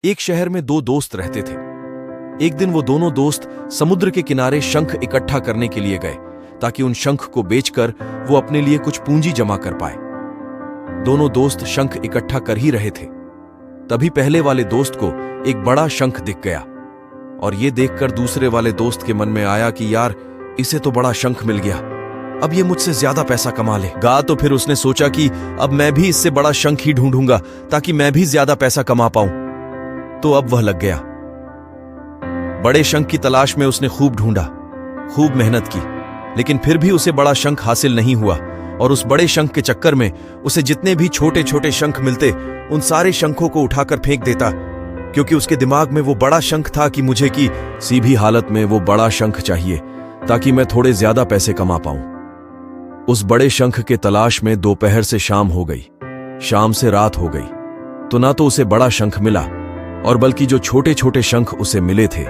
एक शहर में दो दोस्त रहते थे। एक दिन वो दोनों दोस्त समुद्र के किनारे शंख इकट्ठा करने के लिए गए ताकि उन शंख को बेचकर वो अपने लिए कुछ पूंजी जमा कर पाए। दोनों दोस्त शंख इकट्ठा कर ही रहे थे, तभी पहले वाले दोस्त को एक बड़ा शंख दिख गया और ये देखकर दूसरे वाले दोस्त के मन में आया कि यार, इसे तो बड़ा शंख मिल गया, अब ये मुझसे ज्यादा पैसा कमा लेगा। तो फिर उसने सोचा कि अब मैं भी इससे बड़ा शंख ही ढूंढूंगा ताकि मैं भी ज्यादा पैसा कमा पाऊं। तो अब वह लग गया। बड़े शंख की तलाश में उसने खूब ढूंढा, खूब मेहनत की, लेकिन फिर भी उसे बड़ा शंख हासिल नहीं हुआ। और उस बड़े शंख के चक्कर में उसे जितने भी छोटे छोटे शंख मिलते उन सारे शंखों को उठाकर फेंक देता, क्योंकि उसके दिमाग में वो बड़ा शंख था कि मुझे किसी भी हालत में वो बड़ा शंख चाहिए ताकि मैं थोड़े ज्यादा पैसे कमा पाऊं। उस बड़े शंख के तलाश में दोपहर से शाम हो गई, शाम से रात हो गई, तो ना तो उसे बड़ा शंख मिला और बल्कि जो छोटे छोटे शंख उसे मिले थे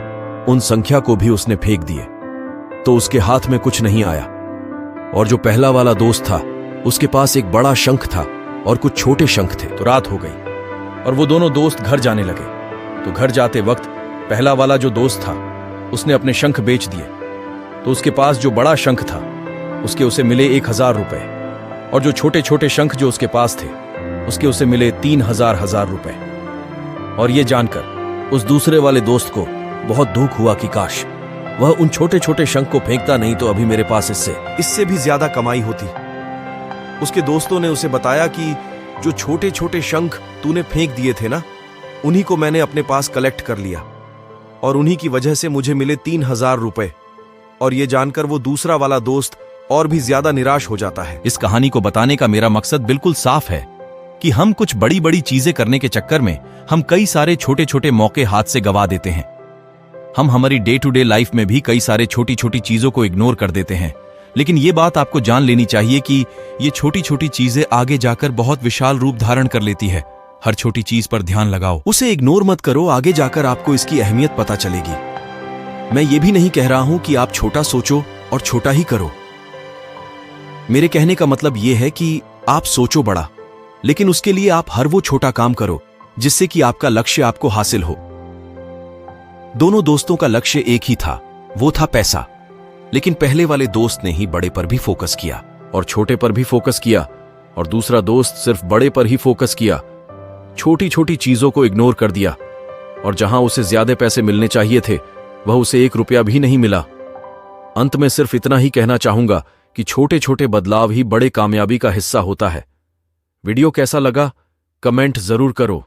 उन संख्या को भी उसने फेंक दिए, तो उसके हाथ में कुछ नहीं आया। और जो पहला वाला दोस्त था उसके पास एक बड़ा शंख था और कुछ छोटे शंख थे। तो रात हो गई और वो दोनों दोस्त घर जाने लगे। तो घर जाते वक्त पहला वाला जो दोस्त था उसने अपने शंख बेच दिए, तो उसके पास जो बड़ा शंख था उसके उसे मिले 1000 रुपए, और जो छोटे छोटे शंख जो उसके पास थे उसके उसे मिले 3000 रुपए। और ये जानकर उस दूसरे वाले दोस्त को बहुत दुख हुआ कि काश वह उन छोटे छोटे शंख को फेंकता, नहीं तो अभी मेरे पास इससे भी ज्यादा कमाई होती। उसके दोस्तों ने उसे बताया कि जो छोटे छोटे शंख तूने फेंक दिए थे ना, उन्हीं को मैंने अपने पास कलेक्ट कर लिया और उन्हीं की वजह से मुझे मिले 3000 रुपए। और ये जानकर वो दूसरा वाला दोस्त और भी ज्यादा निराश हो जाता है। इस कहानी को बताने का मेरा मकसद बिल्कुल साफ है कि हम कुछ बड़ी बड़ी चीजें करने के चक्कर में हम कई सारे छोटे छोटे मौके हाथ से गवा देते हैं। हम हमारी डे टू डे लाइफ में भी कई सारे छोटी छोटी चीजों को इग्नोर कर देते हैं, लेकिन ये बात आपको जान लेनी चाहिए कि ये छोटी छोटी चीजें आगे जाकर बहुत विशाल रूप धारण कर लेती है। हर छोटी चीज पर ध्यान लगाओ, उसे इग्नोर मत करो, आगे जाकर आपको इसकी अहमियत पता चलेगी। मैं ये भी नहीं कह रहा हूं कि आप छोटा सोचो और छोटा ही करो। मेरे कहने का मतलब यह है कि आप सोचो बड़ा, लेकिन उसके लिए आप हर वो छोटा काम करो जिससे कि आपका लक्ष्य आपको हासिल हो। दोनों दोस्तों का लक्ष्य एक ही था, वो था पैसा। लेकिन पहले वाले दोस्त ने ही बड़े पर भी फोकस किया और छोटे पर भी फोकस किया, और दूसरा दोस्त सिर्फ बड़े पर ही फोकस किया, छोटी छोटी चीजों को इग्नोर कर दिया। और जहां उसे ज्यादा पैसे मिलने चाहिए थे वह उसे 1 रुपया भी नहीं मिला। अंत में सिर्फ इतना ही कहना चाहूंगा कि छोटे छोटे बदलाव ही बड़े कामयाबी का हिस्सा होता है। वीडियो कैसा लगा कमेंट जरूर करो।